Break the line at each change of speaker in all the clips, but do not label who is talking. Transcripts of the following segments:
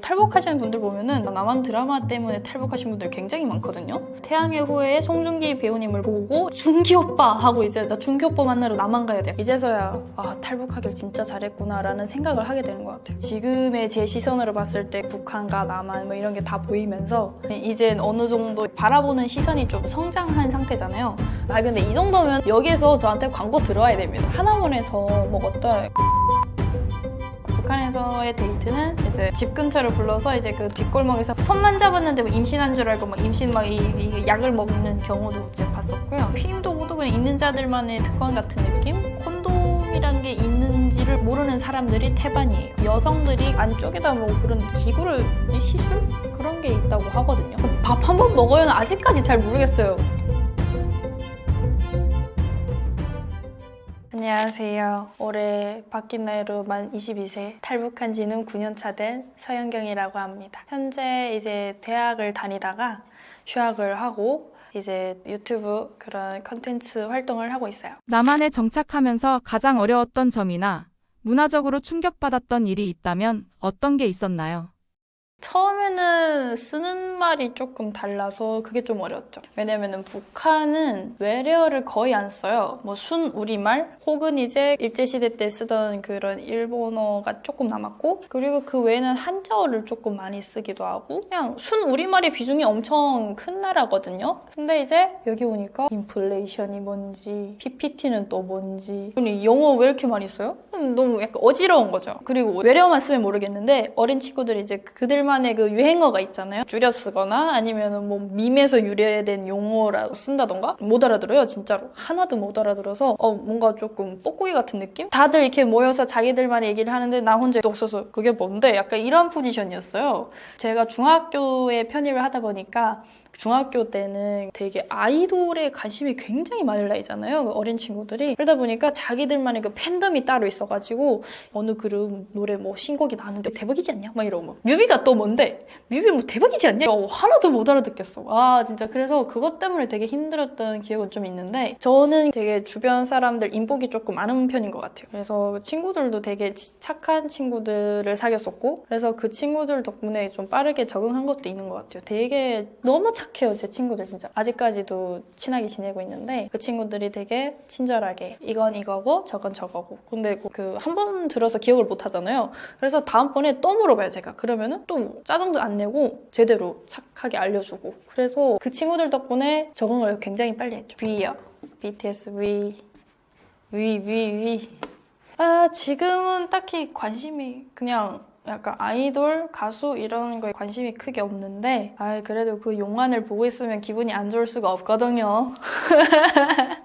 탈북하시는 분들 보면은 남한 드라마 때문에 탈북하신 분들 굉장히 많거든요. 태양의 후예의 송중기 배우님을 보고 준기 오빠 하고 이제 나 준기 오빠 만나러 남한 가야 돼. 이제서야 탈북하길 진짜 잘했구나 라는 생각을 하게 되는 것 같아요. 지금의 제 시선으로 봤을 때 북한과 남한 뭐 이런 게 다 보이면서 이젠 어느 정도 바라보는 시선이 좀 성장한 상태잖아요. 근데 이 정도면 여기에서 저한테 광고 들어와야 됩니다. 하나원에서 먹었던 북한에서의 데이트는 이제 집 근처를 불러서 이제 그 뒷골목에서 손만 잡았는데 뭐 임신한 줄 알고 막 임신 막 이 약을 먹는 경우도 이제 봤었고요. 피임도 모두 그냥 있는 자들만의 특권 같은 느낌? 콘돔이란 게 있는지를 모르는 사람들이 태반이에요. 여성들이 안쪽에다 뭐 그런 기구를 시술? 그런 게 있다고 하거든요. 밥 한 번 먹어요는 아직까지 잘 모르겠어요. 안녕하세요. 올해 바뀐 나이로 만 22세, 탈북한 지는 9년차 된 서연경이라고 합니다. 현재 이제 대학을 다니다가 휴학을 하고 이제 유튜브 그런 컨텐츠 활동을 하고 있어요.
남한에 정착하면서 가장 어려웠던 점이나 문화적으로 충격받았던 일이 있다면 어떤 게 있었나요?
처음에는 쓰는 말이 조금 달라서 그게 좀 어려웠죠. 왜냐면은 북한은 외래어를 거의 안 써요. 뭐 순 우리말 혹은 이제 일제시대 때 쓰던 그런 일본어가 조금 남았고, 그리고 그 외에는 한자어를 조금 많이 쓰기도 하고, 그냥 순 우리말의 비중이 엄청 큰 나라거든요. 근데 이제 여기 오니까 인플레이션이 뭔지, PPT는 또 뭔지, 아니 영어 왜 이렇게 많이 써요? 너무 약간 어지러운 거죠. 그리고 외래어만 쓰면 모르겠는데 어린 친구들이 이제 그들만의 그 유행어가 있잖아요. 줄여 쓰거나 아니면은 뭐 밈에서 유래된 용어라 쓴다던가 못 알아들어요. 진짜로 하나도 못 알아들어서 뭔가 조금 뽁뽁이 같은 느낌? 다들 이렇게 모여서 자기들만의 얘기를 하는데 나 혼자 없어서 그게 뭔데? 약간 이런 포지션이었어요. 제가 중학교에 편입을 하다 보니까 중학교 때는 되게 아이돌에 관심이 굉장히 많을 나이잖아요. 그 어린 친구들이. 그러다 보니까 자기들만의 그 팬덤이 따로 있어가지고 어느 그룹 노래 뭐 신곡이 나왔는데 대박이지 않냐? 막 이러고 뮤비가 또 뭔데? 뮤비 뭐 대박이지 않냐? 하나도 못 알아듣겠어. 진짜 그래서 그것 때문에 되게 힘들었던 기억은 좀 있는데 저는 되게 주변 사람들 인복이 조금 많은 편인 것 같아요. 그래서 친구들도 되게 착한 친구들을 사귀었었고 그래서 그 친구들 덕분에 좀 빠르게 적응한 것도 있는 것 같아요. 되게 너무 착해요, 제 친구들 진짜. 아직까지도 친하게 지내고 있는데 그 친구들이 되게 친절하게 이건 이거고 저건 저거고. 근데 그 한 번 들어서 기억을 못 하잖아요. 그래서 다음번에 또 물어봐요, 제가. 그러면은 또 짜증도 안 내고 제대로 착하게 알려주고. 그래서 그 친구들 덕분에 적응을 굉장히 빨리 했죠. 위요. BTS 위. 지금은 딱히 관심이 그냥 약간 아이돌, 가수 이런 거에 관심이 크게 없는데 그래도 그 용안을 보고 있으면 기분이 안 좋을 수가 없거든요.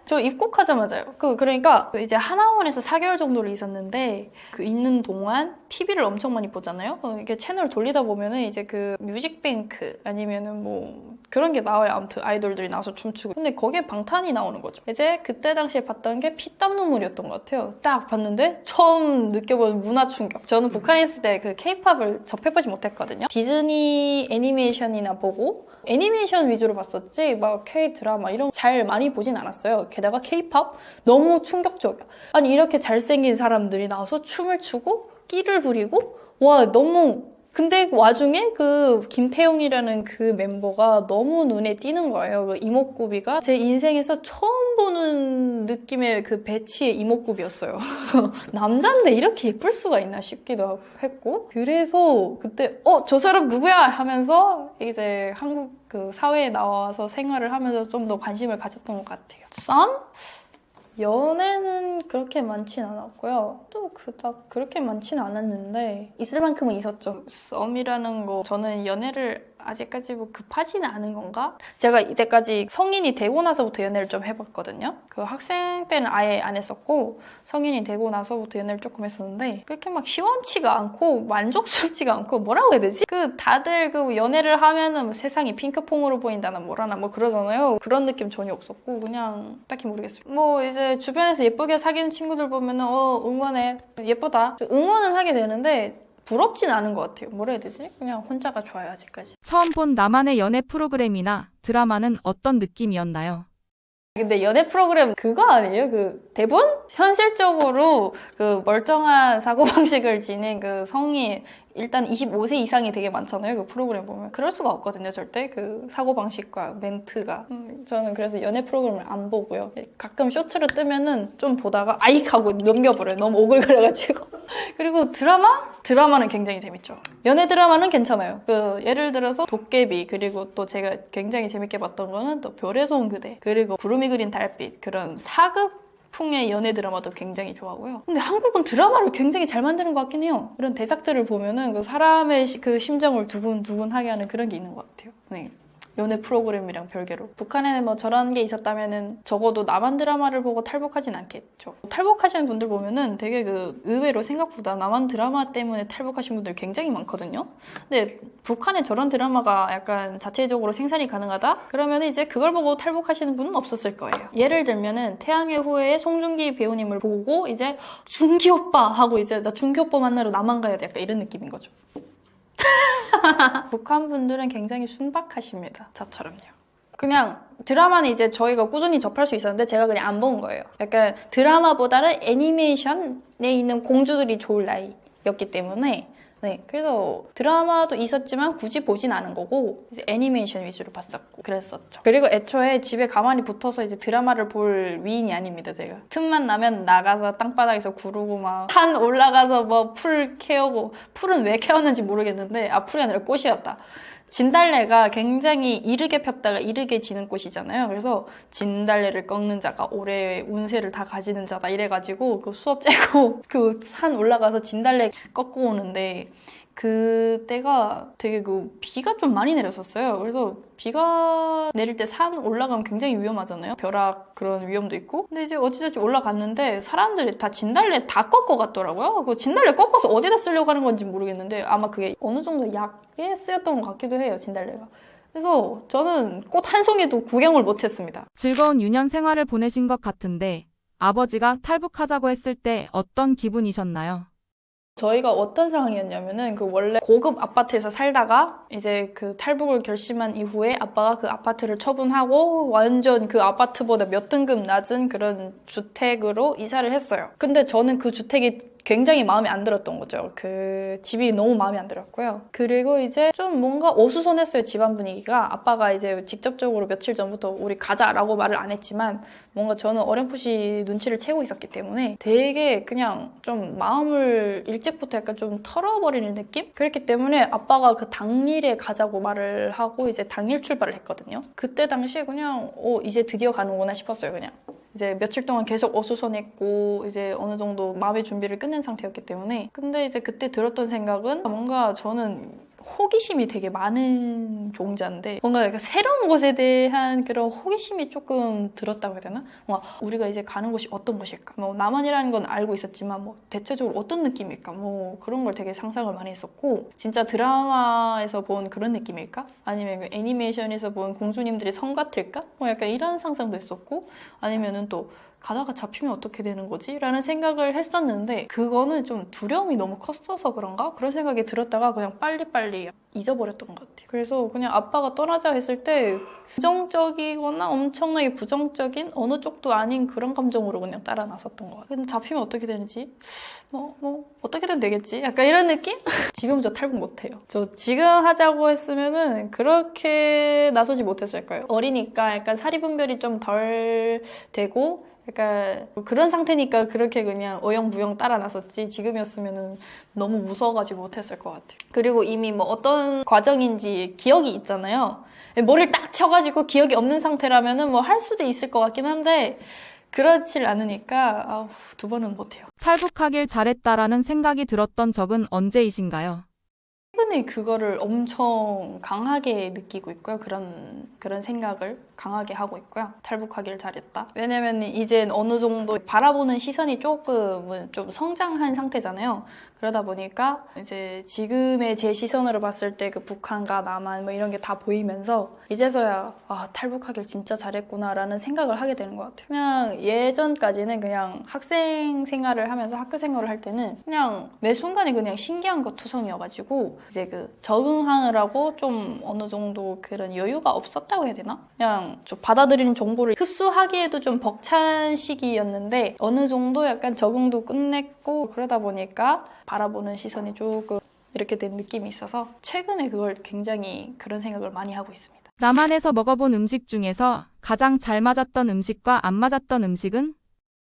저 입국하자마자요. 그러니까 이제 하나원에서 4개월 정도를 있었는데 그 있는 동안 TV를 엄청 많이 보잖아요. 이렇게 채널 돌리다 보면은 이제 그 뮤직뱅크 아니면은 뭐 그런 게 나와요. 아무튼 아이돌들이 나와서 춤추고. 근데 거기에 방탄이 나오는 거죠. 이제 그때 당시에 봤던 게 피땀 눈물이었던 것 같아요. 딱 봤는데 처음 느껴본 문화 충격. 저는 북한에 있을 때 그 K-팝을 접해보지 못했거든요. 디즈니 애니메이션이나 보고 애니메이션 위주로 봤었지 막 K-드라마 이런 거 잘 많이 보진 않았어요. 게다가 K-팝 너무 충격적이야. 아니 이렇게 잘생긴 사람들이 나와서 춤을 추고 끼를 부리고 너무 근데 와중에 그 김태용이라는 그 멤버가 너무 눈에 띄는 거예요. 그 이목구비가 제 인생에서 처음 보는 느낌의 그 배치의 이목구비였어요. 남잔데 이렇게 예쁠 수가 있나 싶기도 했고 그래서 그때 저 사람 누구야? 하면서 이제 한국 그 사회에 나와서 생활을 하면서 좀 더 관심을 가졌던 것 같아요. 썸? 연애는 그렇게 많진 않았고요. 또 그닥 그렇게 많진 않았는데 있을 만큼은 있었죠. 썸이라는 거 저는 연애를 아직까지 뭐 급하지는 않은 건가? 제가 이때까지 성인이 되고 나서부터 연애를 좀 해봤거든요. 그 학생 때는 아예 안 했었고 성인이 되고 나서부터 연애를 조금 했었는데 그렇게 막 시원치가 않고 만족스럽지가 않고 뭐라고 해야 되지? 다들 그 연애를 하면은 뭐 세상이 핑크퐁으로 보인다나 뭐라나 뭐 그러잖아요. 그런 느낌 전혀 없었고 그냥 딱히 모르겠어요. 뭐 이제 주변에서 예쁘게 사귀는 친구들 보면은 응원해. 예쁘다. 응원은 하게 되는데 부럽진 않은 것 같아요. 뭐라 해야 되지? 그냥 혼자가 좋아요, 아직까지.
처음 본 나만의 연애 프로그램이나 드라마는 어떤 느낌이었나요?
근데 연애 프로그램 그거 아니에요? 그 대본? 현실적으로 그 멀쩡한 사고방식을 지닌 그 성인 일단 25세 이상이 되게 많잖아요. 그 프로그램 보면. 그럴 수가 없거든요. 절대. 그 사고방식과 멘트가. 저는 그래서 연애 프로그램을 안 보고요. 가끔 쇼츠를 뜨면은 좀 보다가 아익 하고 넘겨버려요. 너무 오글거려가지고. 그리고 드라마는 굉장히 재밌죠. 연애 드라마는 괜찮아요. 그 예를 들어서 도깨비, 그리고 또 제가 굉장히 재밌게 봤던 거는 또 별의 소원 그대, 그리고 구름이 그린 달빛, 그런 사극 풍의 연애 드라마도 굉장히 좋아하고요. 근데 한국은 드라마를 굉장히 잘 만드는 것 같긴 해요. 이런 대작들을 보면은 그 사람의 그 심정을 두근두근하게 하는 그런 게 있는 것 같아요. 네. 연애 프로그램이랑 별개로. 북한에는 뭐 저런 게 있었다면은 적어도 남한 드라마를 보고 탈북하진 않겠죠. 탈북하시는 분들 보면은 되게 그 의외로 생각보다 남한 드라마 때문에 탈북하신 분들 굉장히 많거든요. 근데 북한에 저런 드라마가 약간 자체적으로 생산이 가능하다? 그러면 이제 그걸 보고 탈북하시는 분은 없었을 거예요. 예를 들면은 태양의 후예의 송중기 배우님을 보고 이제 중기 오빠 하고 이제 나 중기 오빠 만나러 남한 가야 돼. 약간 이런 느낌인 거죠. 북한 분들은 굉장히 순박하십니다. 저처럼요. 그냥 드라마는 이제 저희가 꾸준히 접할 수 있었는데 제가 그냥 안 본 거예요. 약간 드라마보다는 애니메이션에 있는 공주들이 좋을 나이였기 때문에 네, 그래서 드라마도 있었지만 굳이 보진 않은 거고 이제 애니메이션 위주로 봤었고 그랬었죠. 그리고 애초에 집에 가만히 붙어서 이제 드라마를 볼 위인이 아닙니다, 제가. 틈만 나면 나가서 땅바닥에서 구르고 막 산 올라가서 뭐 풀 캐오고, 풀은 왜 캐었는지 모르겠는데 풀이 아니라 꽃이었다. 진달래가 굉장히 이르게 폈다가 이르게 지는 꽃이잖아요. 그래서 진달래를 꺾는 자가 올해 운세를 다 가지는 자다 이래가지고 그 수업 째고 그 산 올라가서 진달래 꺾고 오는데 그때가 되게 그 비가 좀 많이 내렸었어요. 그래서 비가 내릴 때 산 올라가면 굉장히 위험하잖아요. 벼락 그런 위험도 있고. 근데 이제 어찌됐지 올라갔는데 사람들이 다 진달래 다 꺾어 갔더라고요. 그 진달래 꺾어서 어디다 쓰려고 하는 건지 모르겠는데 아마 그게 어느 정도 약에 쓰였던 것 같기도 해요, 진달래가. 그래서 저는 꽃 한 송이도 구경을 못했습니다.
즐거운 유년 생활을 보내신 것 같은데 아버지가 탈북하자고 했을 때 어떤 기분이셨나요?
저희가 어떤 상황이었냐면은 그 원래 고급 아파트에서 살다가 이제 그 탈북을 결심한 이후에 아빠가 그 아파트를 처분하고 완전 그 아파트보다 몇 등급 낮은 그런 주택으로 이사를 했어요. 근데 저는 그 주택이 굉장히 마음에 안 들었던 거죠. 그 집이 너무 마음에 안 들었고요. 그리고 이제 좀 뭔가 어수선했어요, 집안 분위기가. 아빠가 이제 직접적으로 며칠 전부터 우리 가자라고 말을 안 했지만 뭔가 저는 어렴풋이 눈치를 채고 있었기 때문에 되게 그냥 좀 마음을 일찍부터 약간 좀 털어버리는 느낌? 그랬기 때문에 아빠가 그 당일에 가자고 말을 하고 이제 당일 출발을 했거든요. 그때 당시에 그냥 이제 드디어 가는구나 싶었어요, 그냥. 이제 며칠 동안 계속 어수선했고 이제 어느 정도 마음의 준비를 끝낸 상태였기 때문에. 근데 이제 그때 들었던 생각은 뭔가 저는 호기심이 되게 많은 종자인데 뭔가 약간 새로운 곳에 대한 그런 호기심이 조금 들었다고 해야 되나? 뭔가 우리가 이제 가는 곳이 어떤 곳일까? 뭐 남한이라는 건 알고 있었지만 뭐 대체적으로 어떤 느낌일까? 뭐 그런 걸 되게 상상을 많이 했었고 진짜 드라마에서 본 그런 느낌일까? 아니면 그 애니메이션에서 본 공주님들이 성 같을까? 뭐 약간 이런 상상도 했었고 아니면은 또 가다가 잡히면 어떻게 되는 거지? 라는 생각을 했었는데 그거는 좀 두려움이 너무 컸어서 그런가? 그런 생각이 들었다가 그냥 빨리빨리 잊어버렸던 것 같아요. 그래서 그냥 아빠가 떠나자 했을 때 부정적이거나 엄청나게 부정적인 어느 쪽도 아닌 그런 감정으로 그냥 따라 나섰던 것 같아요. 근데 잡히면 어떻게 되는지 뭐 어떻게든 되겠지? 약간 이런 느낌? 지금 저 탈북 못해요. 저 지금 하자고 했으면은 그렇게 나서지 못했을 거예요. 어리니까 약간 사리분별이 좀 덜 되고 약간 그런 상태니까 그렇게 그냥 어영부영 따라 나섰지 지금이었으면 너무 무서워가지고 못했을 것 같아요. 그리고 이미 뭐 어떤 과정인지 기억이 있잖아요. 머리를 딱 쳐가지고 기억이 없는 상태라면 뭐 할 수도 있을 것 같긴 한데 그렇질 않으니까 두 번은 못해요.
탈북하길 잘했다라는 생각이 들었던 적은 언제이신가요?
최근에 그거를 엄청 강하게 느끼고 있고요. 그런 생각을 강하게 하고 있고요. 탈북하길 잘했다. 왜냐면 이제 어느 정도 바라보는 시선이 조금은 좀 성장한 상태잖아요. 그러다 보니까 이제 지금의 제 시선으로 봤을 때 그 북한과 남한 뭐 이런 게 다 보이면서 이제서야 탈북하길 진짜 잘했구나라는 생각을 하게 되는 것 같아요. 그냥 예전까지는 그냥 학생 생활을 하면서 학교 생활을 할 때는 그냥 매 순간이 그냥 신기한 것 투성이어가지고 이제 그 적응하느라고 좀 어느 정도 그런 여유가 없었다고 해야 되나? 그냥 좀 받아들이는 정보를 흡수하기에도 좀 벅찬 시기였는데 어느 정도 약간 적응도 끝냈고 그러다 보니까 바라보는 시선이 조금 이렇게 된 느낌이 있어서 최근에 그걸 굉장히 그런 생각을 많이 하고 있습니다.
남한에서 먹어본 음식 중에서 가장 잘 맞았던 음식과 안 맞았던 음식은?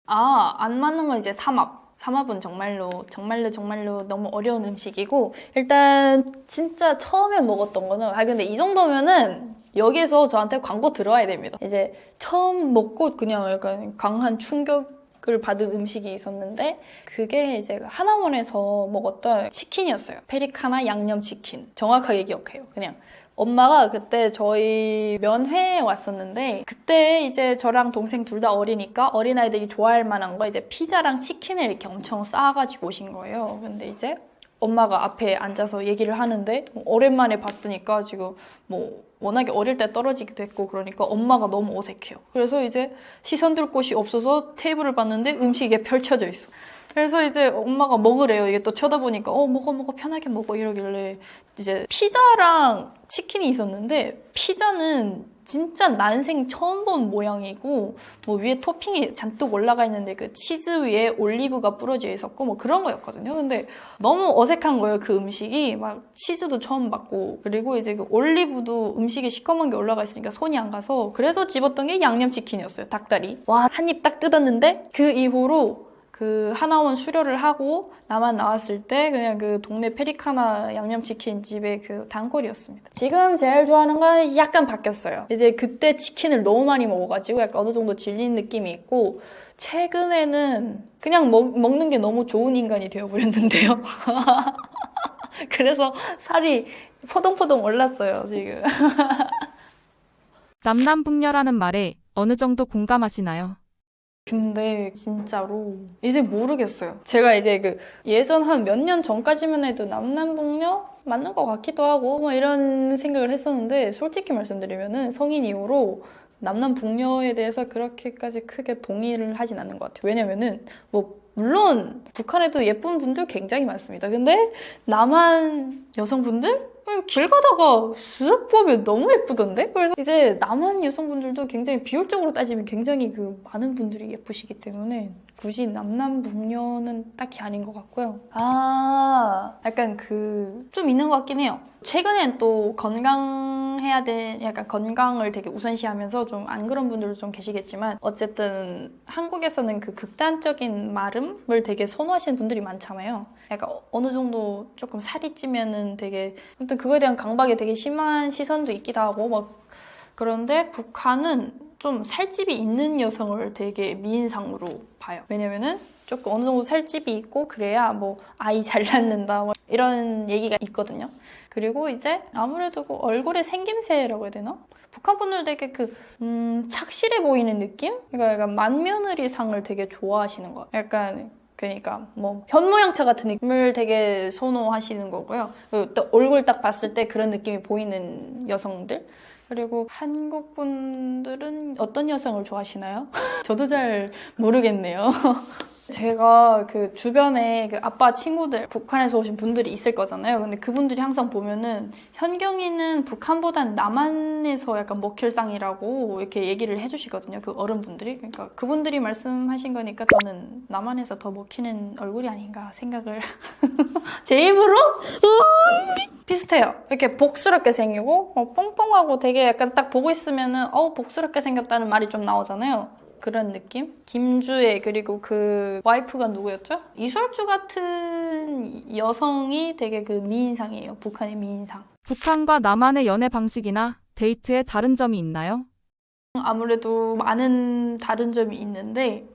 안 맞는 건 이제 삼합. 삼합은 정말로 너무 어려운 음식이고, 일단 진짜 처음에 먹었던 거는, 근데 이 정도면은 여기서 저한테 광고 들어와야 됩니다. 이제 처음 먹고 그냥 약간 강한 충격을 받은 음식이 있었는데, 그게 이제 하나원에서 먹었던 치킨이었어요. 페리카나 양념치킨. 정확하게 기억해요. 그냥 엄마가 그때 저희 면회에 왔었는데, 그때 이제 저랑 동생 둘 다 어리니까 어린아이들이 좋아할 만한 거 이제 피자랑 치킨을 이렇게 엄청 싸가지고 오신 거예요. 근데 이제 엄마가 앞에 앉아서 얘기를 하는데, 오랜만에 봤으니까 지금 뭐 워낙에 어릴 때 떨어지기도 했고 그러니까 엄마가 너무 어색해요. 그래서 이제 시선 둘 곳이 없어서 테이블을 봤는데 음식이 펼쳐져 있어. 그래서 이제 엄마가 먹으래요. 이게 또 쳐다보니까 먹어 편하게 먹어 이러길래, 이제 피자랑 치킨이 있었는데, 피자는 진짜 난생 처음 본 모양이고, 뭐 위에 토핑이 잔뜩 올라가 있는데 그 치즈 위에 올리브가 뿌려져 있었고 뭐 그런 거였거든요. 근데 너무 어색한 거예요. 그 음식이 막 치즈도 처음 봤고, 그리고 이제 그 올리브도 음식에 시커먼 게 올라가 있으니까 손이 안 가서, 그래서 집었던 게 양념치킨이었어요. 닭다리. 와, 한 입 딱 뜯었는데 그 이후로 그 하나원 수료를 하고 남한 나왔을 때 그냥 그 동네 페리카나 양념치킨 집의 그 단골이었습니다. 지금 제일 좋아하는 건 약간 바뀌었어요. 이제 그때 치킨을 너무 많이 먹어가지고 약간 어느 정도 질린 느낌이 있고, 최근에는 그냥 먹는 게 너무 좋은 인간이 되어버렸는데요. 그래서 살이 포동포동 올랐어요, 지금.
남남북녀라는 말에 어느 정도 공감하시나요?
근데 진짜로 이제 모르겠어요. 제가 이제 그 예전 한 몇 년 전까지만 해도 남남북녀 맞는 것 같기도 하고 뭐 이런 생각을 했었는데, 솔직히 말씀드리면은 성인 이후로 남남북녀에 대해서 그렇게까지 크게 동의를 하진 않는 것 같아요. 왜냐면은 뭐 물론 북한에도 예쁜 분들 굉장히 많습니다. 근데 남한 여성분들? 길 가다가 쓱 보면 너무 예쁘던데? 그래서 이제 남한 여성분들도 굉장히 비율적으로 따지면 굉장히 그 많은 분들이 예쁘시기 때문에 굳이 남남북녀는 딱히 아닌 것 같고요. 약간 그 좀 있는 것 같긴 해요. 최근엔 또 건강해야 돼, 약간 건강을 되게 우선시하면서 좀 안 그런 분들도 좀 계시겠지만, 어쨌든 한국에서는 그 극단적인 마름을 되게 선호하시는 분들이 많잖아요. 약간 어느 정도 조금 살이 찌면은 되게, 아무튼 그거에 대한 강박이 되게 심한 시선도 있기도 하고 막. 그런데 북한은 좀 살집이 있는 여성을 되게 미인상으로 봐요. 왜냐면은 조금 어느 정도 살집이 있고 그래야 뭐 아이 잘 낳는다 뭐 이런 얘기가 있거든요. 그리고 이제 아무래도 그 얼굴의 생김새라고 해야 되나? 북한 분들 되게 그 착실해 보이는 느낌? 그러니까 약간 맏며느리상을 되게 좋아하시는 것 같아요. 약간 그러니까 뭐 현모양처 같은 느낌을 되게 선호하시는 거고요. 그리고 또 얼굴 딱 봤을 때 그런 느낌이 보이는 여성들. 그리고 한국 분들은 어떤 여성을 좋아하시나요? 저도 잘 모르겠네요. 제가 그 주변에 그 아빠 친구들 북한에서 오신 분들이 있을 거잖아요. 근데 그분들이 항상 보면은 현경이는 북한보단 남한에서 약간 먹힐상이라고 이렇게 얘기를 해주시거든요. 그 어른분들이. 그러니까 그분들이 말씀하신 거니까 저는 남한에서 더 먹히는 얼굴이 아닌가 생각을 제 입으로 비슷해요. 이렇게 복스럽게 생기고 뻥뻥하고 되게 약간 딱 보고 있으면은 복스럽게 생겼다는 말이 좀 나오잖아요. 그런 느낌? 김주애, 그리고 그 와이프가 누구였죠? 이설주 같은 여성이 되게 그 미인상이에요. 북한의 미인상.
북한과 남한의 연애 방식이나 데이트에 다른 점이 있나요?
아무래도 많은 다른 점이 있는데,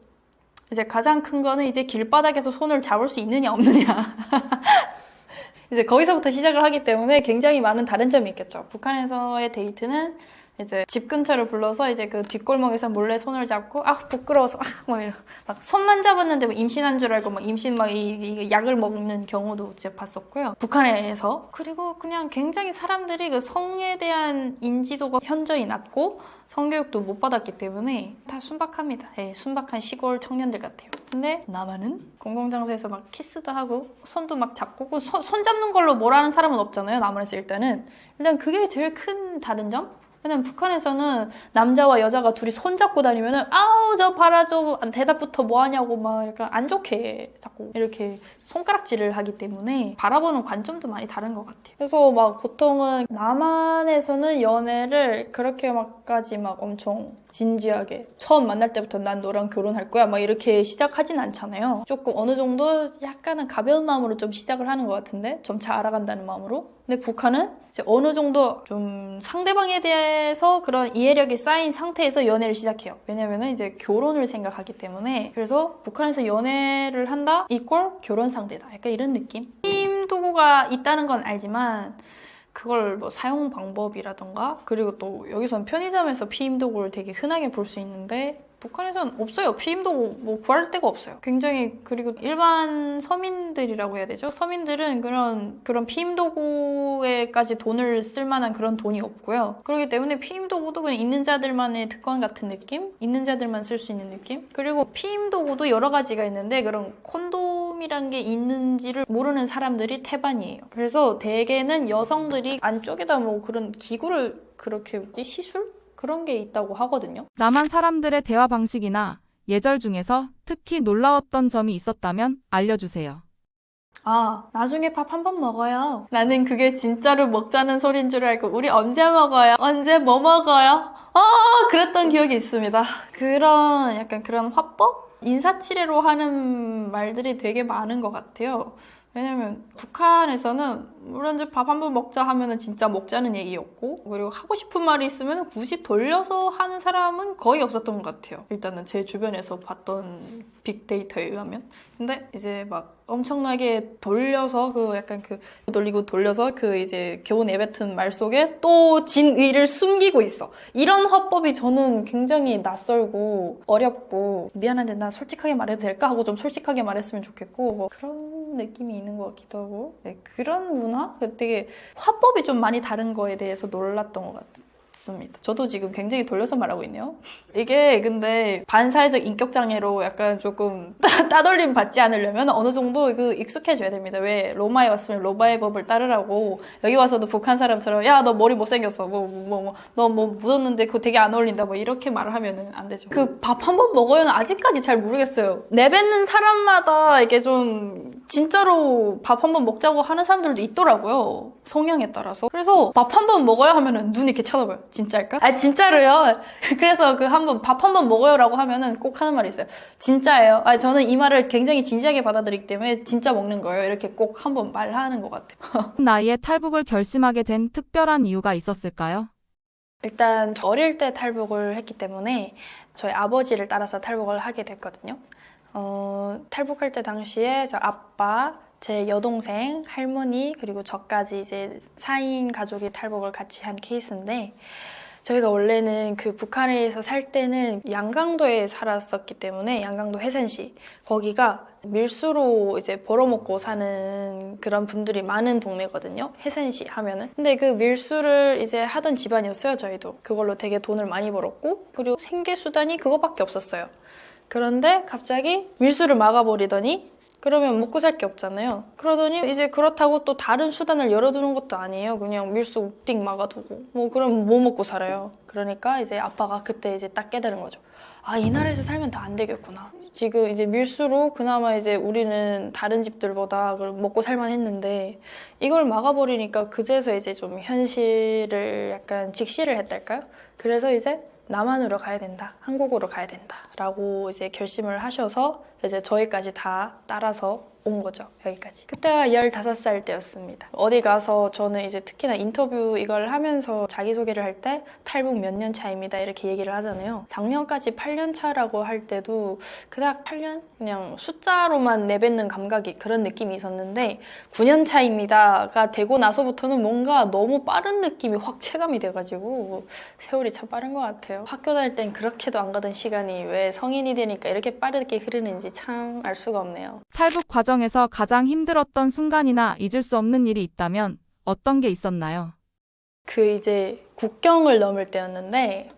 이제 가장 큰 거는 이제 길바닥에서 손을 잡을 수 있느냐 없느냐. 이제 거기서부터 시작을 하기 때문에 굉장히 많은 다른 점이 있겠죠. 북한에서의 데이트는 이제 집 근처를 불러서 이제 그 뒷골목에서 몰래 손을 잡고 부끄러워서 막 손만 잡았는데 뭐 임신한 줄 알고 막 임신 막 이 약을 먹는 경우도 제가 봤었고요. 북한에서. 그리고 그냥 굉장히 사람들이 그 성에 대한 인지도가 현저히 낮고 성교육도 못 받았기 때문에 다 순박합니다. 순박한 시골 청년들 같아요. 근데 남한은 공공장소에서 막 키스도 하고 손도 막 잡고 손 잡는 걸로 뭐라는 사람은 없잖아요. 남한에서 일단 그게 제일 큰 다른 점? 왜냐면 북한에서는 남자와 여자가 둘이 손잡고 다니면은 아우 저 봐라 저 대답부터 뭐 하냐고 막 약간 안 좋게 자꾸 이렇게 손가락질을 하기 때문에 바라보는 관점도 많이 다른 것 같아요. 그래서 막 보통은 남한에서는 연애를 그렇게 막까지 막 엄청 진지하게 처음 만날 때부터 난 너랑 결혼할 거야 막 이렇게 시작하진 않잖아요. 조금 어느 정도 약간은 가벼운 마음으로 좀 시작을 하는 것 같은데 점차 알아간다는 마음으로. 근데 북한은 이제 어느 정도 좀 상대방에 대해서 그런 이해력이 쌓인 상태에서 연애를 시작해요. 왜냐면은 이제 결혼을 생각하기 때문에. 그래서 북한에서 연애를 한다 이꼴 결혼 상대다. 약간 이런 느낌? 게임 도구가 있다는 건 알지만 그걸 뭐 사용 방법이라던가 그리고 또 여기선 편의점에서 피임 도구를 되게 흔하게 볼 수 있는데 북한에서는 없어요. 피임 도구 뭐 구할 데가 없어요. 굉장히 그리고 일반 서민들이라고 해야 되죠? 서민들은 그런 피임 도구에까지 돈을 쓸 만한 그런 돈이 없고요. 그렇기 때문에 피임 도구도 그냥 있는 자들만의 특권 같은 느낌? 있는 자들만 쓸 수 있는 느낌? 그리고 피임 도구도 여러 가지가 있는데 그런 콘돔이란 게 있는지를 모르는 사람들이 태반이에요. 그래서 대개는 여성들이 안쪽에다 뭐 그런 기구를 그렇게 시술? 그런 게 있다고 하거든요.
남한 사람들의 대화 방식이나 예절 중에서 특히 놀라웠던 점이 있었다면 알려주세요.
아, 나중에 밥 한 번 먹어요. 나는 그게 진짜로 먹자는 소린 줄 알고 우리 언제 먹어요? 언제 뭐 먹어요? 그랬던 기억이 있습니다. 약간 그런 화법? 인사치레로 하는 말들이 되게 많은 것 같아요. 왜냐면 북한에서는 물론 이제 밥 한 번 먹자 하면은 진짜 먹자는 얘기였고 그리고 하고 싶은 말이 있으면 굳이 돌려서 하는 사람은 거의 없었던 것 같아요. 일단은 제 주변에서 봤던 빅데이터에 의하면. 근데 이제 막 엄청나게 돌려서 돌리고 돌려서 이제 겨우 내뱉은 말 속에 또 진의를 숨기고 있어. 이런 화법이 저는 굉장히 낯설고 어렵고 미안한데 나 솔직하게 말해도 될까? 하고 좀 솔직하게 말했으면 좋겠고 뭐 그런 느낌이 있는 것 같기도 하고 네, 그런 문화? 되게 화법이 좀 많이 다른 거에 대해서 놀랐던 것 같습니다. 저도 지금 굉장히 돌려서 말하고 있네요. 이게 근데 반사회적 인격장애로 약간 조금 따돌림 받지 않으려면 어느 정도 익숙해져야 됩니다. 왜 로마에 왔으면 로마의 법을 따르라고 여기 와서도 북한 사람처럼 야 너 머리 못생겼어 너 뭐 묻었는데 그거 되게 안 어울린다 뭐 이렇게 말을 하면은 안 되죠. 그 밥 한 번 먹어요는 아직까지 잘 모르겠어요. 내뱉는 사람마다 이게 좀 진짜로 밥 한 번 먹자고 하는 사람들도 있더라고요. 성향에 따라서. 그래서 밥 한 번 먹어야 하면은 눈이 이렇게 쳐다봐요. 진짜일까? 아 진짜로요. 그래서 밥 한 번 먹어요라고 하면은 꼭 하는 말이 있어요. 진짜예요. 저는 이 말을 굉장히 진지하게 받아들이기 때문에 진짜 먹는 거예요. 이렇게 꼭 한번 말하는 것 같아요.
나이에 탈북을 결심하게 된 특별한 이유가 있었을까요?
일단 어릴 때 탈북을 했기 때문에 저희 아버지를 따라서 탈북을 하게 됐거든요. 탈북할 때 당시에 저 아빠, 제 여동생, 할머니 그리고 저까지 이제 4인 가족이 탈북을 같이 한 케이스인데 저희가 원래는 북한에서 살 때는 양강도에 살았었기 때문에 양강도 해산시 거기가 밀수로 이제 벌어먹고 사는 그런 분들이 많은 동네거든요. 해산시 하면은. 근데 그 밀수를 이제 하던 집안이었어요. 저희도. 그걸로 되게 돈을 많이 벌었고 그리고 생계 수단이 그거밖에 없었어요. 그런데 갑자기 밀수를 막아버리더니 그러면 먹고 살 게 없잖아요. 그러더니 이제 그렇다고 또 다른 수단을 열어두는 것도 아니에요. 그냥 밀수 띵 막아두고 그럼 뭐 먹고 살아요. 그러니까 이제 아빠가 그때 이제 딱 깨달은 거죠. 이 나라에서 살면 더 안 되겠구나. 지금 이제 밀수로 그나마 이제 우리는 다른 집들보다 먹고 살만 했는데 이걸 막아버리니까 그제서 이제 좀 현실을 약간 직시를 했달까요? 그래서 이제 남한으로 가야 된다. 한국으로 가야 된다. 라고 이제 결심을 하셔서 이제 저희까지 다 따라서 온 거죠. 여기까지. 그때가 15살 때였습니다. 어디 가서 저는 이제 특히나 인터뷰 이걸 하면서 자기소개를 할 때 탈북 몇 년 차입니다. 이렇게 얘기를 하잖아요. 작년까지 8년 차라고 할 때도 그닥 8년? 그냥 숫자로만 내뱉는 감각이 그런 느낌이 있었는데 9년 차입니다가 되고 나서부터는 뭔가 너무 빠른 느낌이 확 체감이 돼가지고 세월이 참 빠른 것 같아요. 학교 다닐 땐 그렇게도 안 가던 시간이 왜 성인이 되니까 이렇게 빠르게 흐르는지 참 알 수가 없네요.
탈북 과정에서 가장 힘들었던 순간이나 잊을 수 없는 일이 있다면 어떤 게 있었나요?
이제 국경을 넘을 때였는데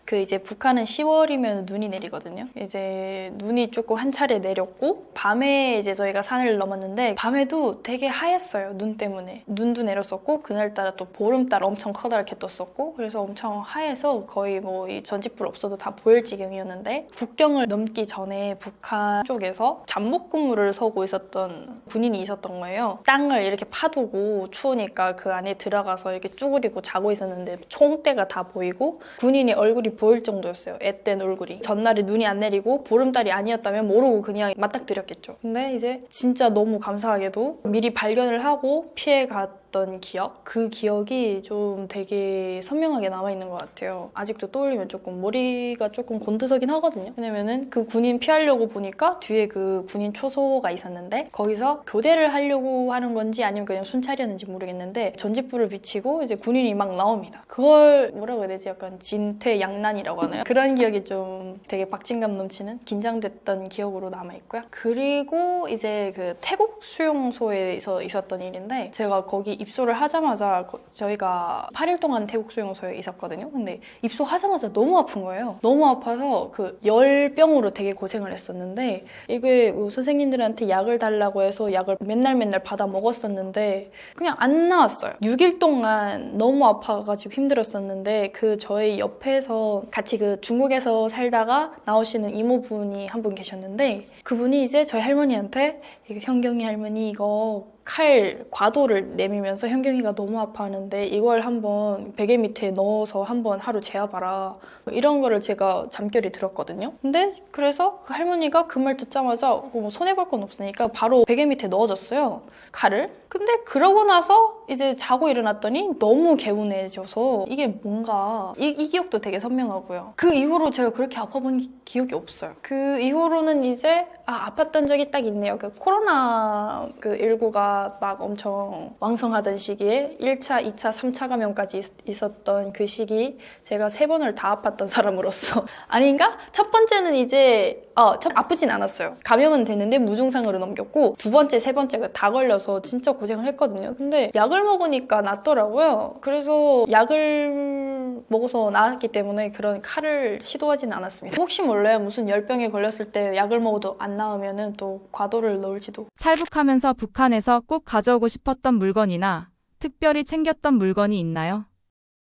그 이제 북한은 10월이면 눈이 내리거든요. 이제 눈이 조금 한 차례 내렸고 밤에 이제 저희가 산을 넘었는데 밤에도 되게 하였어요. 눈 때문에. 눈도 내렸었고 그날따라 또 보름달 엄청 커다랗게 떴었고 그래서 엄청 하얘서 거의 뭐 이 전직불 없어도 다 보일 지경이었는데 국경을 넘기 전에 북한 쪽에서 잠복 근무를 서고 있었던 군인이 있었던 거예요. 땅을 이렇게 파두고 추우니까 그 안에 들어가서 이렇게 쭈그리고 자고 있었는데 총대가 다 보이고 군인이 얼굴이 보일 정도였어요. 앳된 얼굴이. 전날에 눈이 안 내리고 보름달이 아니었다면 모르고 그냥 맞닥뜨렸겠죠. 근데 이제 진짜 너무 감사하게도 미리 발견을 하고 피해갔던 기억? 그 기억이 좀 되게 선명하게 남아있는 것 같아요. 아직도 떠올리면 조금 머리가 조금 곤두서긴 하거든요. 왜냐면은 그 군인 피하려고 보니까 뒤에 그 군인 초소가 있었는데 거기서 교대를 하려고 하는 건지 아니면 그냥 순찰이었는지 모르겠는데 전직불을 비치고 이제 군인이 막 나옵니다. 그걸 뭐라고 해야 되지? 약간 진퇴양난이라고 하나요? 그런 기억이 좀 되게 박진감 넘치는 긴장됐던 기억으로 남아있고요. 그리고 이제 그 태국 수용소에서 있었던 일인데 제가 거기 입소를 하자마자 저희가 8일 동안 태국 수용소에 있었거든요. 근데 입소하자마자 너무 아픈 거예요. 너무 아파서 그 열병으로 되게 고생을 했었는데 이게 선생님들한테 약을 달라고 해서 약을 맨날 받아 먹었었는데 그냥 안 나왔어요. 6일 동안 너무 아파가지고 힘들었었는데 그 저희 옆에서 같이 그 중국에서 살다가 나오시는 이모분이 한 분 계셨는데 그분이 이제 저희 할머니한테 이거 현경이 할머니 이거 칼 과도를 내밀면서 현경이가 너무 아파하는데 이걸 한번 베개 밑에 넣어서 한번 하루 재워봐라 이런 거를 제가 잠결에 들었거든요. 근데 그래서 그 할머니가 그 말 듣자마자 뭐 손해볼 건 없으니까 바로 베개 밑에 넣어줬어요, 칼을. 근데 그러고 나서 이제 자고 일어났더니 너무 개운해져서 이게 뭔가 이 기억도 되게 선명하고요. 그 이후로 제가 그렇게 아파본 기억이 없어요. 그 이후로는 이제 아팠던 적이 딱 있네요. 그 코로나 그 19가 막 엄청 왕성하던 시기에 1차, 2차, 3차 감염까지 있었던 그 시기 제가 3번을 다 아팠던 사람으로서 아닌가? 첫 번째는 이제 아프진 않았어요. 감염은 됐는데 무증상으로 넘겼고 두 번째, 세 번째가 다 걸려서 진짜 고생을 했거든요. 근데 약을 먹으니까 낫더라고요. 그래서 약을 먹어서 나았기 때문에 그런 칼을 시도하진 않았습니다. 혹시 몰라요. 무슨 열병에 걸렸을 때 약을 먹어도 안 나으면은 또 과도를 넣을지도.
탈북하면서 북한에서 꼭 가져오고 싶었던 물건이나 특별히 챙겼던 물건이 있나요?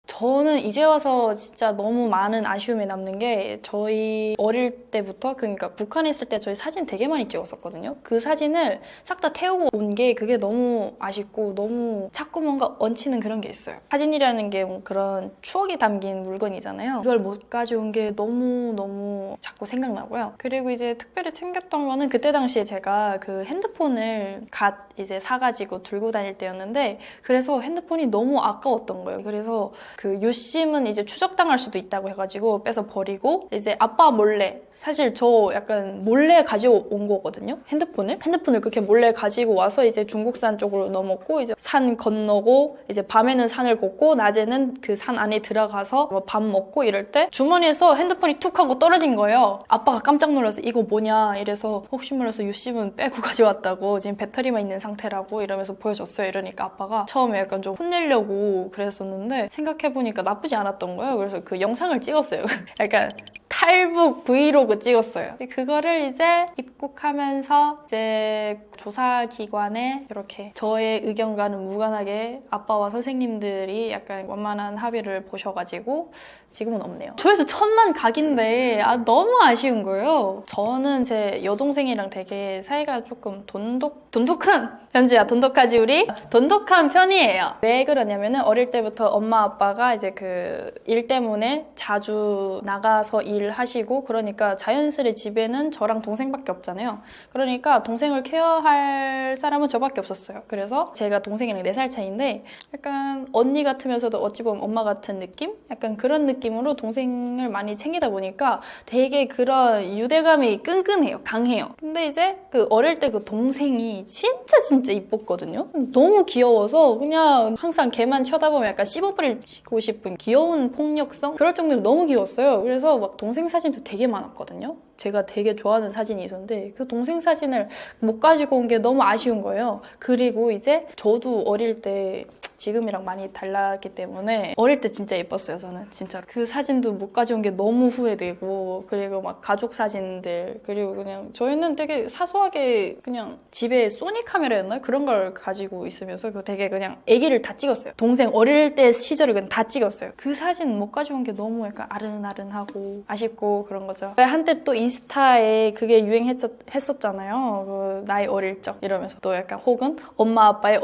저는 이제 와서 진짜 너무 많은 아쉬움이 남는 게 저희 어릴 때부터 그러니까 북한에 있을 때 저희 사진 되게 많이 찍었었거든요. 그 사진을 싹 다 태우고 온 게 그게 너무 아쉽고 너무 자꾸 뭔가 얹히는 그런 게 있어요. 사진이라는 게 뭐 그런 추억이 담긴 물건이잖아요. 이걸 못 가져온 게 너무 자꾸 생각나고요. 그리고 이제 특별히 챙겼던 거는 그때 당시에 제가 그 핸드폰을 갓 이제 사가지고 들고 다닐 때였는데 그래서 핸드폰이 너무 아까웠던 거예요. 그래서 그 유심은 이제 추적당할 수도 있다고 해가지고 빼서 버리고 이제 아빠 몰래 사실 저 약간 몰래 가지고 온 거거든요. 핸드폰을 그렇게 몰래 가지고 와서 이제 중국산 쪽으로 넘었고 이제 산 건너고 이제 밤에는 산을 걷고 낮에는 그 산 안에 들어가서 뭐 밥 먹고 이럴 때 주머니에서 핸드폰이 툭 하고 떨어진 거예요. 아빠가 깜짝 놀라서 이거 뭐냐 이래서 혹시 몰라서 유심은 빼고 가져왔다고 지금 배터리만 있는 상태라고 이러면서 보여줬어요. 이러니까 아빠가 처음에 약간 좀 혼내려고 그랬었는데 생각해보니까 나쁘지 않았던 거예요. 그래서 그 영상을 찍었어요. 약간 탈북 브이로그 찍었어요. 그거를 이제 입국하면서 이제 조사기관에 이렇게 저의 의견과는 무관하게 아빠와 선생님들이 약간 원만한 합의를 보셔가지고 지금은 없네요. 조회수 1000만 각인데 너무 아쉬운 거예요. 저는 제 여동생이랑 되게 사이가 조금 돈독한 현지야 돈독하지 우리? 돈독한 편이에요. 왜 그러냐면은 어릴 때부터 엄마 아빠가 이제 그 일 때문에 자주 나가서 일하시고 그러니까 자연스레 집에는 저랑 동생밖에 없잖아요. 그러니까 동생을 케어할 사람은 저밖에 없었어요. 그래서 제가 동생이랑 4살 차이인데 약간 언니 같으면서도 어찌 보면 엄마 같은 느낌? 약간 그런 느낌으로 동생을 많이 챙기다 보니까 되게 그런 유대감이 끈끈해요. 강해요. 근데 이제 그 어릴 때 그 동생이 진짜 이뻤거든요. 너무 귀여워서 그냥 항상 걔만 쳐다보면 약간 씹어버리고 싶은 귀여운 폭력성? 그럴 정도로 너무 귀여웠어요. 그래서 막 동생 사진도 되게 많았거든요. 제가 되게 좋아하는 사진이 있었는데 그 동생 사진을 못 가지고 온 게 너무 아쉬운 거예요. 그리고 이제 저도 어릴 때 지금이랑 많이 달랐기 때문에 어릴 때 진짜 예뻤어요. 저는 진짜 그 사진도 못 가져온 게 너무 후회되고, 그리고 막 가족 사진들, 그리고 그냥 저희는 되게 사소하게 그냥 집에 소니 카메라였나요? 그런 걸 가지고 있으면서 그 되게 그냥 아기를 다 찍었어요. 동생 어릴 때 시절을 그냥 다 찍었어요. 그 사진 못 가져온 게 너무 약간 아른아른하고 아쉽고 그런 거죠. 한때 또 인스타에 그게 유행했었잖아요. 그 나의 어릴 적 이러면서 또 약간, 혹은 엄마 아빠의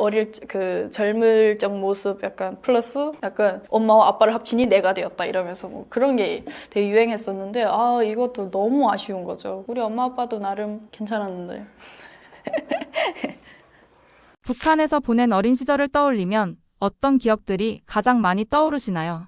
그 젊을 적 모습 약간 플러스 약간 엄마와 아빠를 합치니 내가 되었다 이러면서 뭐 그런 게 되게 유행했었는데, 아 이것도 너무 아쉬운 거죠. 우리 엄마 아빠도 나름 괜찮았는데.
북한에서 보낸 어린 시절을 떠올리면 어떤 기억들이 가장 많이 떠오르시나요?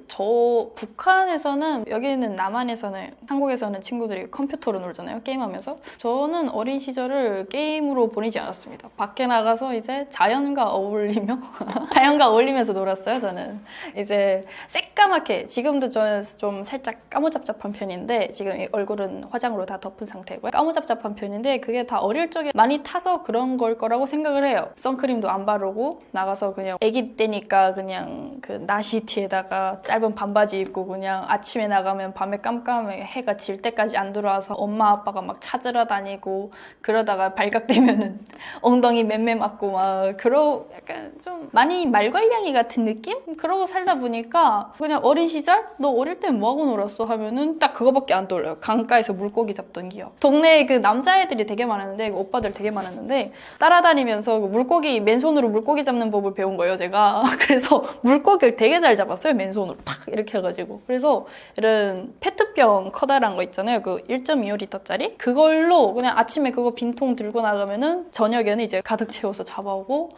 저 북한에서는, 여기는 남한에서는, 한국에서는 친구들이 컴퓨터로 놀잖아요, 게임하면서. 저는 어린 시절을 게임으로 보내지 않았습니다. 밖에 나가서 이제 자연과 어울리면서 놀았어요. 저는 이제 새까맣게, 지금도 저는 좀 살짝 까무잡잡한 편인데, 지금 이 얼굴은 화장으로 다 덮은 상태고요. 까무잡잡한 편인데 그게 다 어릴 적에 많이 타서 그런 걸 거라고 생각을 해요. 선크림도 안 바르고 나가서 그냥 아기 때니까 그냥 그 나시티에다가 짧은 반바지 입고 그냥 아침에 나가면 밤에 깜깜하게 해가 질 때까지 안 들어와서 엄마 아빠가 막 찾으러 다니고, 그러다가 발각되면은 엉덩이 맴매 맞고 막, 약간 좀 많이 말괄량이 같은 느낌? 그러고 살다 보니까 그냥 어린 시절? 너 어릴 때 뭐하고 놀았어? 하면은 딱 그거밖에 안 떠올려요. 강가에서 물고기 잡던 기억. 동네에 그 남자애들이 되게 많았는데, 그 오빠들 되게 많았는데 따라다니면서 그 맨손으로 물고기 잡는 법을 배운 거예요, 제가. 그래서 물고기를 되게 잘 잡았어요, 맨손으로 팍 이렇게 해가지고. 그래서 이런 페트병 커다란 거 있잖아요, 그 1.25리터짜리 그걸로 그냥 아침에 그거 빈통 들고 나가면은 저녁에는 이제 가득 채워서 잡아오고,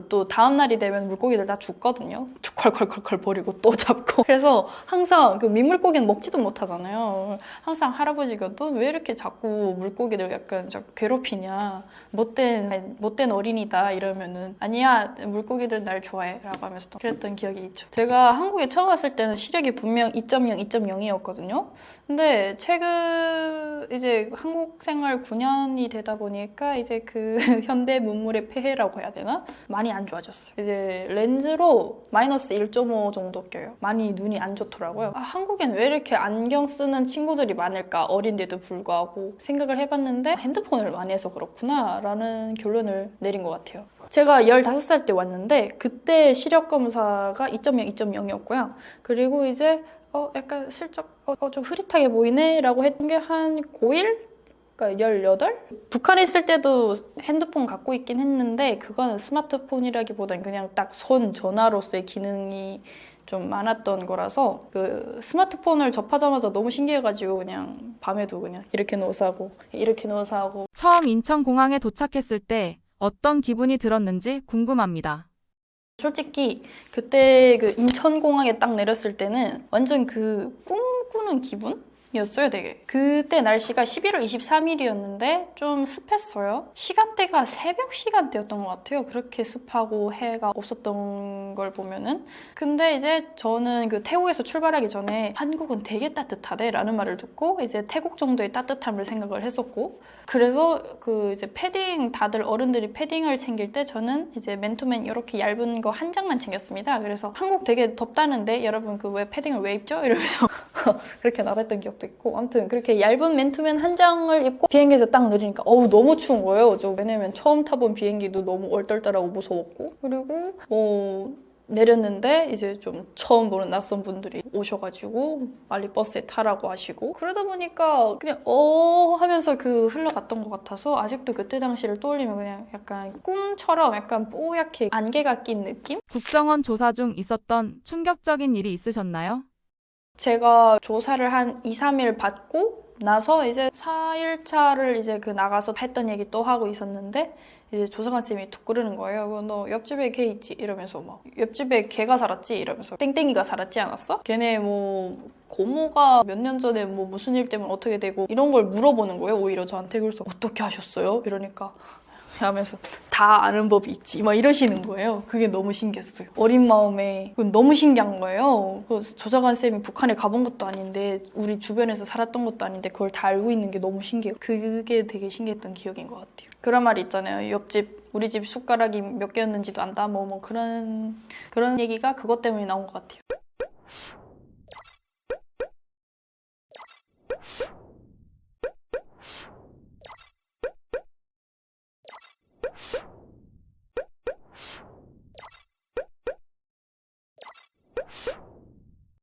또 다음날이 되면 물고기들 다 죽거든요. 콸콸콸콸 버리고 또 잡고. 그래서 항상 그 민물고기는 먹지도 못하잖아요. 항상 할아버지가 너 왜 이렇게 자꾸 물고기들 약간 괴롭히냐, 못된 어린이다 이러면은, 아니야 물고기들 날 좋아해 라고 하면서 또 그랬던 기억이 있죠. 제가 한국에 처음 왔을 때는 시력이 분명 2.0, 2.0이었거든요. 근데 최근 이제 한국 생활 9년이 되다 보니까 이제 그 현대 문물의 폐해라고 해야 되나? 많이 안 좋아졌어요. 이제 렌즈로 마이너스 1.5 정도 껴요. 많이 눈이 안 좋더라고요. 한국엔 왜 이렇게 안경 쓰는 친구들이 많을까? 어린데도 불구하고 생각을 해봤는데 핸드폰을 많이 해서 그렇구나 라는 결론을 내린 것 같아요. 제가 15살 때 왔는데 그때 시력 검사가 2.0, 2.0이었고요. 그리고 이제 약간 슬쩍 좀 흐릿하게 보이네 라고 했던 게 한 고1? 그러니까 18? 북한에 있을 때도 핸드폰 갖고 있긴 했는데 그거는 스마트폰이라기보다는 그냥 딱 손 전화로서의 기능이 좀 많았던 거라서, 그 스마트폰을 접하자마자 너무 신기해가지고 그냥 밤에도 그냥 이렇게 누워서 하고.
처음 인천공항에 도착했을 때 어떤 기분이 들었는지 궁금합니다.
솔직히 그때 그 인천공항에 딱 내렸을 때는 완전 그 꿈꾸는 기분이었어요, 되게. 그때 날씨가 11월 23일이었는데 좀 습했어요. 시간대가 새벽 시간대였던 것 같아요. 그렇게 습하고 해가 없었던 걸 보면은. 근데 이제 저는 그 태국에서 출발하기 전에 한국은 되게 따뜻하대 라는 말을 듣고 이제 태국 정도의 따뜻함을 생각을 했었고, 그래서 그 이제 패딩, 다들 어른들이 패딩을 챙길 때 저는 이제 맨투맨 이렇게 얇은 거 한 장만 챙겼습니다. 그래서 한국 되게 덥다는데 여러분 그 왜 패딩을 왜 입죠? 이러면서 그렇게 나갔던 기억도 있고, 아무튼 그렇게 얇은 맨투맨 한 장을 입고 비행기에서 딱 내리니까 너무 추운 거예요. 왜냐면 처음 타본 비행기도 너무 얼떨떨하고 무서웠고, 그리고 내렸는데 이제 좀 처음 보는 낯선 분들이 오셔가지고 빨리 버스에 타라고 하시고, 그러다 보니까 그냥 하면서 그 흘러갔던 것 같아서 아직도 그때 당시를 떠올리면 그냥 약간 꿈처럼 약간 뽀얗게 안개가 낀 느낌?
국정원 조사 중 있었던 충격적인 일이 있으셨나요?
제가 조사를 한 2, 3일 받고 나서 이제 4일차를 이제 그 나가서 했던 얘기 또 하고 있었는데, 이제 조사관 쌤이 툭 그러는 거예요. 너 옆집에 개 있지? 이러면서 막, 옆집에 개가 살았지? 이러면서, 땡땡이가 살았지 않았어? 걔네 고모가 몇 년 전에 무슨 일 때문에 어떻게 되고 이런 걸 물어보는 거예요, 오히려 저한테. 그래서 어떻게 하셨어요? 이러니까 하면서 다 아는 법이 있지 막 이러시는 거예요. 그게 너무 신기했어요. 어린 마음에 그건 너무 신기한 거예요. 그 조사관 쌤이 북한에 가본 것도 아닌데 우리 주변에서 살았던 것도 아닌데 그걸 다 알고 있는 게 너무 신기해요. 그게 되게 신기했던 기억인 것 같아요. 그런 말이 있잖아요. 옆집 우리 집 숟가락이 몇 개였는지도 안다 뭐 그런 얘기가 그것 때문에 나온 것 같아요.